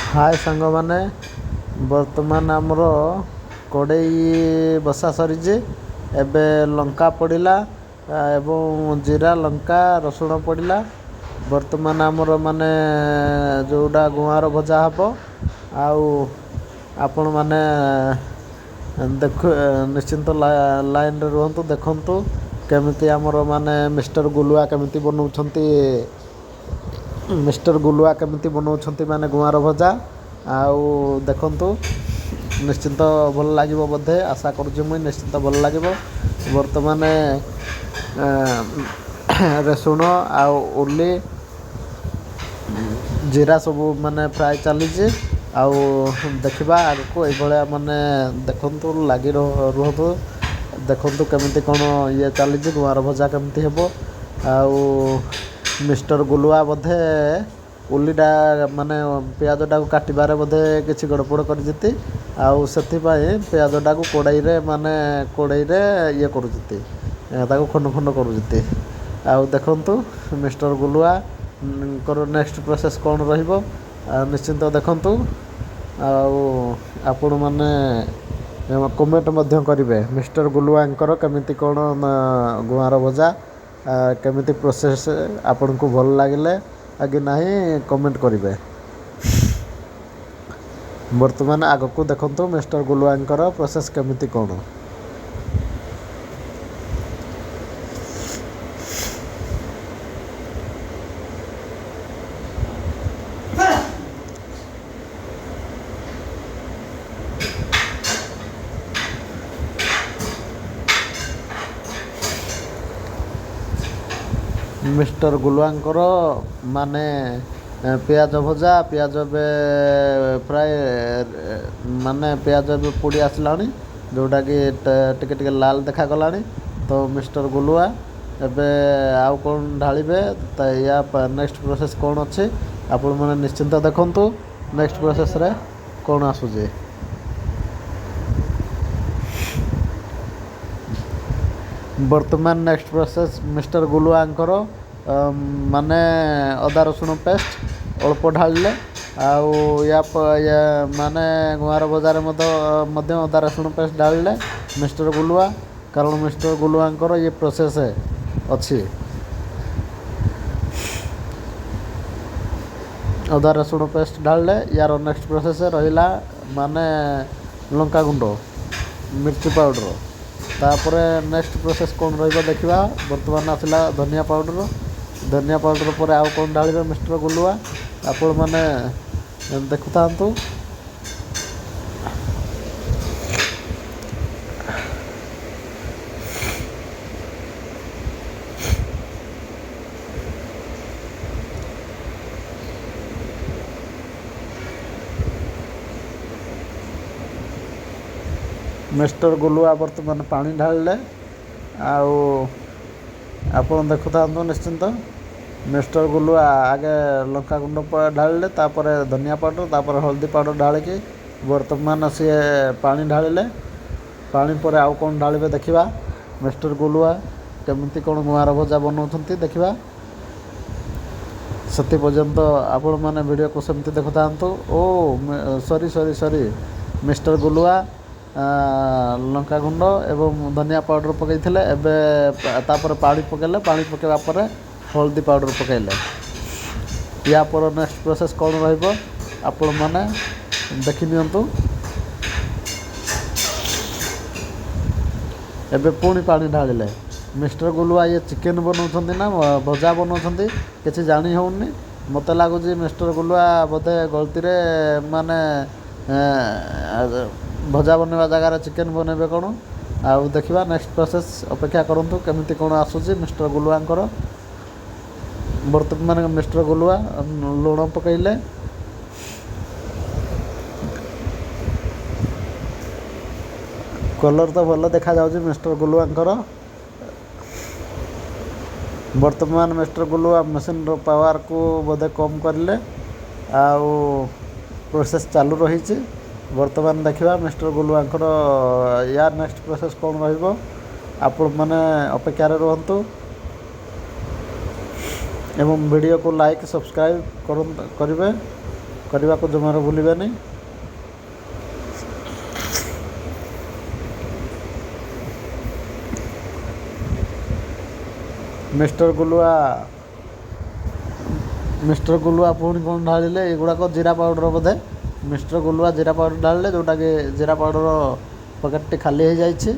हाय सांग माने बर्तमान आमर कड़ई बसा सरी एबे लंका पड़िला एवं जीरा लंका रसुण पड़िला। बर्तमान आमर माने जोड़ा गुआर भजा हम आउ आपण माने देख निश्चिंत लाइन रे रुहतु देखंतु केमिति आमर माने मिस्टर गुलुआ केमिति बनाउछंती मिस्टर गुलुआ केमिति बनाउछंती माने गुआर भजा आउ देखंतु निश्चिंत भल लागिबो बोधे आशा करूछि मुई निश्चिंत भल लागिबो। वर्तमान रसुण आउ उर्ली जीरा सब माने फ्राए चली आउ देखा आगको ये माने देखंतु लगी रुहतु देखंतु केमिति कोन ये चली गुआर भजा केमिति हेबो। आउ मिस्टर गुलुआ बोधे उल्लीटा माने पियाजटा को काटबारे बोधे किसी गड़बड़ कर जीती आउ से पियाजटा को कड़ाई माने कड़ाई ये करुती ताको खंड खंड करुती। आउ देखंतु मिस्टर गुलुआ कर नेक्स्ट प्रोसेस कौन रहिबो निश्चिंत देखंतु। आउ आपण माने कमेंट मध्य करेंगे मिस्टर गुलुआंकर केमिति कौन गुआर भजा केमिति प्रोसेस आपन को भल लगे आगे नहीं कमेंट करेंगे। वर्तमान आग को देखंतु मिस्टर गुलुआंकर प्रोसेस केमिति कौन। मिस्टर गुलुआंकर माने पियाज भजा पियाज प्राय माने पियाज पोड़ी आसला जोटा कि टिके टिके लाल देखा गला। तो मिस्टर गुलुआ एबे आउ कौन ढालिबे या नेक्स्ट प्रोसेस कौन अच्छे आपण मैंने निश्चिंत देखंतु नेक्स्ट प्रोसेस रे कौन आसुजे। वर्तमान नेक्स्ट प्रोसेस मिस्टर गुलुआंकर माने अदा रसुण पेस्ट अल्प ढालिले आउ या माने गुआर बजार अदा रसुण पेस्ट ढालिले मिस्टर गुलुआ कारण मिस्टर गुलुआंकर ये प्रोसेस अच्छी। अदा रसुण पेस्ट ढालिले यार नेक्स्ट प्रोसेस रहिला माने लंका गुंड मिर्ची पाउडर तापरे नेक्स्ट प्रोसेस कौन रहिबा देखिबा। वर्तमान आसला धनिया पाउडर पर आउ कौन ढालिबे मिस्टर गुलुआ आपण माने देखुतांतु। मिस्टर गुलुआ वर्तमान पानी ढालिले आउ आपण देखुता निश्चिंत मिस्टर गुलुआ आगे लंका गुंड ढालिले तापर धनिया पाउडर तापर हल्दी पाउडर ढालिकी वर्तमान सी पानी ढालिले पानी पर आउ कौन ढालिबे देखिबा। मिस्टर गुलुआ केमिति कौन गुआर भजा बनाउछंती देखिबा सती पर्यंत आपण माने वीडियो को सेमती देखुतांतु। ओ सॉरी मिस्टर गुलुआ लंका गुंड एवं धनिया पाउडर पकईले एवं पानी पकेले पानी पकेवा पर हल्दी पाउडर पकेले या पर नेक्स्ट प्रोसेस कौन रहिबो आपण माने देखि नियंतु। एबे पुणी पानी ढालिले मिस्टर गुलुआ ये चिकेन बनाउछंती ना भजा बनाउछंती किछि जानी होउनी मते लागुची मिस्टर गुलुआ बोधे गलती रे माने भजा बनवा जगार चिकेन बनइबे कौन आउ देखा नेक्स्ट प्रोसेस अपेक्षा करंतु केमिति कौन आसुची मिस्टर गुलुआंकर। वर्तमान मिस्टर गुलुआ लुण पकईले कलर तो भल देखा जाउची मिस्टर गुलुआंकर। वर्तमान मिस्टर गुलुआ मशीन रो पावर को बोधे कम करले आउ प्रोसेस चालू रही। वर्तमान देखा मिस्टर गुलुआंकर या नेक्स्ट प्रोसेस कौन रहिबो आपण माने अपेक्षार रुहतु एवं वीडियो को लाइक सब्सक्राइब करेंगे। କରିବାକୁ ଜମାରୁ ଭୁଲିବେନି। ମିଷ୍ଟର ଗୁଲୁଆ ପୁଣି କ'ଣ ଢାଳିଲେ, ଏଗୁଡ଼ାକ ଜିରା ପାଉଡ଼ର ବୋଧେ। ମିଷ୍ଟର ଗୁଲୁଆ ଜିରା ପାଉଡ଼ର ଢାଳିଲେ, ଯେଉଁଟାକି ଜିରା ପାଉଡ଼ର ପ୍ୟାକେଟ୍ଟି ଖାଲି ହେଇଯାଇଛି।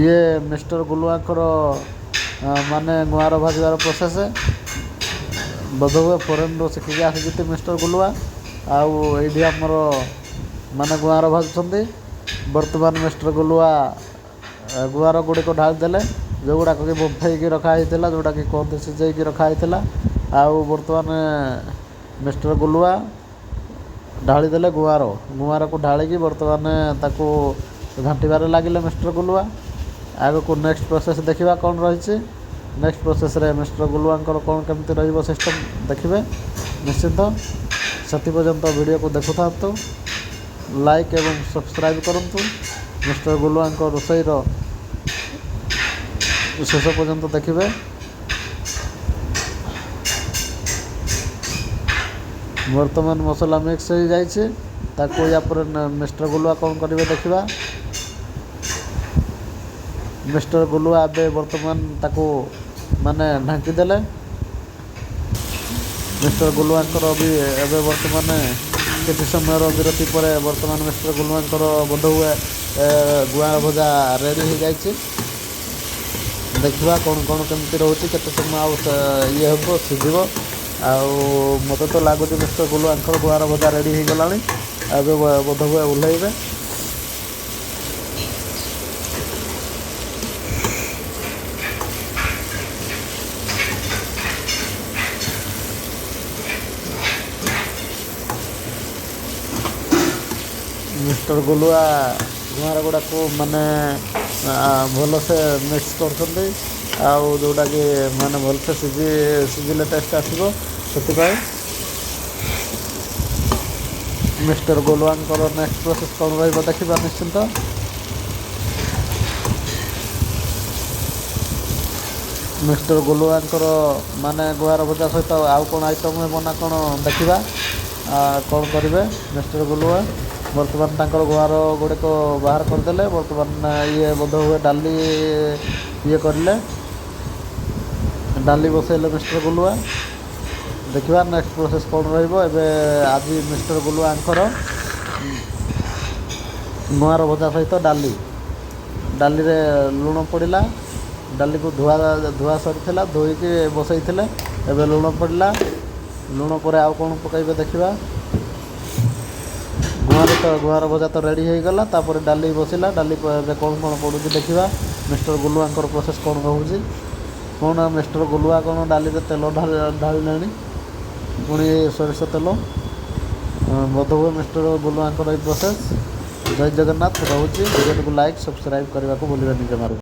ଇଏ ମିଷ୍ଟର ଗୁଲୁଆଙ୍କର ମାନେ ଗୁଆଁର ଭାଜିବାର ପ୍ରୋସେସ୍ ବୋଧହୁଏ ଫରେନ୍ରୁ ଶିଖିକି ଆସିଛନ୍ତି ମିଷ୍ଟର ଗୁଲୁଆ। ଆଉ ଏଇଠି ଆମର ମାନେ ଗୁଆଁର ଭାଜୁଛନ୍ତି। ବର୍ତ୍ତମାନ ମିଷ୍ଟର ଗୁଲୁଆ ଗୁଆଁର ଗୁଡ଼ିକ ଢାଳି ଦେଲେ, ଯେଉଁଗୁଡ଼ାକ କି ବମ୍ଫେଇକି ରଖା ହେଇଥିଲା, ଯେଉଁଟାକି କୁହନ୍ତି ସିଝେଇକି ରଖା ହେଇଥିଲା। ଆଉ ବର୍ତ୍ତମାନ ମିଷ୍ଟର ଗୁଲୁଆ ଢାଳି ଦେଲେ ଗୁଆଁରକୁ ଢାଳିକି ବର୍ତ୍ତମାନ ତାକୁ ଘାଣ୍ଟିବାରେ ଲାଗିଲେ ମିଷ୍ଟର ଗୁଲୁଆ। ଆଗକୁ ନେକ୍ସଟ ପ୍ରୋସେସ୍ ଦେଖିବା କ'ଣ ରହିଛି। ନେକ୍ସଟ ପ୍ରୋସେସ୍ରେ ମିଷ୍ଟର ଗୁଲୁଆଙ୍କର କ'ଣ କେମିତି ରହିବ ସିଷ୍ଟମ୍ ଦେଖିବେ ନିଶ୍ଚିନ୍ତ। ସେଥିପର୍ଯ୍ୟନ୍ତ ଭିଡ଼ିଓକୁ ଦେଖୁଥାନ୍ତୁ, ଲାଇକ୍ ଏବଂ ସବସ୍କ୍ରାଇବ୍ କରନ୍ତୁ। ମିଷ୍ଟର ଗୁଲୁଆଙ୍କ ରୋଷେଇର ଶେଷ ପର୍ଯ୍ୟନ୍ତ ଦେଖିବେ। ବର୍ତ୍ତମାନ ମସଲା ମିକ୍ସ ହୋଇଯାଇଛି, ତାକୁ ୟା ପରେ ମିଷ୍ଟର ଗୁଲୁଆ କ'ଣ କରିବେ ଦେଖିବା। ମିଷ୍ଟର ଗୁଲୁଆ ଏବେ ବର୍ତ୍ତମାନ ତାକୁ ମାନେ ଢାଙ୍କି ଦେଲେ। ମିଷ୍ଟର ଗୁଲୁଆଙ୍କର ବି ଏବେ ବର୍ତ୍ତମାନ କିଛି ସମୟର ବିରତି ପରେ ବର୍ତ୍ତମାନ ମିଷ୍ଟର ଗୁଲୁଆଙ୍କର ବୋଧହୁଏ ଗୁଆଁର ଭଜା ରେଡ଼ି ହୋଇଯାଇଛି। ଦେଖିବା କ'ଣ କ'ଣ କେମିତି ରହୁଛି, କେତେ ସମୟ ଆଉ ଇଏ ହେବ, ସିଝିବ। ଆଉ ମୋତେ ତ ଲାଗୁଛି ମିଷ୍ଟର ଗୁଲୁଆଙ୍କର ଗୁଆଁର ଭଜା ରେଡ଼ି ହୋଇଗଲାଣି। ଏବେ ବୋଧହୁଏ ଓହ୍ଲେଇବେ। ମିଷ୍ଟର ଗୁଲୁଆ ଗୁଆଁର ଗୁଡ଼ାକୁ ମାନେ ଭଲସେ ମିକ୍ସ କରୁଛନ୍ତି, ଆଉ ଯେଉଁଟାକି ମାନେ ଭଲସେ ସିଝିଲେ ଟେଷ୍ଟ ଆସିବ। ସେଥିପାଇଁ ମିଷ୍ଟର ଗୁଲୁଆଙ୍କର ନେକ୍ସଟ ପ୍ରୋସେସ୍ କ'ଣ ରହିବ ଦେଖିବା ନିଶ୍ଚିନ୍ତ। ମିଷ୍ଟର ଗୁଲୁଆଙ୍କର ମାନେ ଗୁଆଁର ଭଜା ସହିତ ଆଉ କ'ଣ ଆଇଟମ୍ ହେବ ନା କ'ଣ ଦେଖିବା। କ'ଣ କରିବେ ମିଷ୍ଟର ଗୁଲୁଆ। ବର୍ତ୍ତମାନ ତାଙ୍କର ଗୁଆଁର ଗୁଡ଼ିକ ବାହାର କରିଦେଲେ। ବର୍ତ୍ତମାନ ଇଏ ବୋଧହୁଏ ଡାଲି କରିଲେ, ଡାଲି ବସାଇଲେ ମିଷ୍ଟର ଗୁଲୁଆ। ଦେଖିବା ନେକ୍ସଟ ପ୍ରୋସେସ୍ କ'ଣ ରହିବ। ଏବେ ଆଜି ମିଷ୍ଟର ଗୁଲୁଆଙ୍କର ଗୁଆଁର ଭଜା ସହିତ ଡାଲିରେ ଲୁଣ ପଡ଼ିଲା। ଡାଲିକୁ ଧୁଆ ସରିଥିଲା, ଧୋଇକି ବସାଇଥିଲେ। ଏବେ ଲୁଣ ପଡ଼ିଲା, ଲୁଣ ପରେ ଆଉ କ'ଣ ପକାଇବେ ଦେଖିବା। ଗୁଆଁର ଭଜା ତ ରେଡ଼ି ହୋଇଗଲା। ତାପରେ ଡାଲି ବସିଲା, ଡାଲି ଏବେ କ'ଣ କ'ଣ ପଡ଼ୁଛି ଦେଖିବା। ମିଷ୍ଟର ଗୁଲୁଆଙ୍କର ପ୍ରୋସେସ୍ କ'ଣ ରହୁଛି। କ'ଣ ମିଷ୍ଟର ଗୁଲୁଆ କ'ଣ ଡାଲିରେ ତେଲ ଢାଳିଲେଣି, ପୁଣି ସୋରିଷ ତେଲ। ବୋଧହୁଏ ମିଷ୍ଟର ଗୁଲୁଆଙ୍କର ଏଇ ପ୍ରୋସେସ୍। ଜୟ ଜଗନ୍ନାଥ ରହୁଛି। ଭିଡ଼ିଓଟିକୁ ଲାଇକ୍ ସବସ୍କ୍ରାଇବ୍ କରିବାକୁ ଭୁଲିବେନି ଜମାରୁ।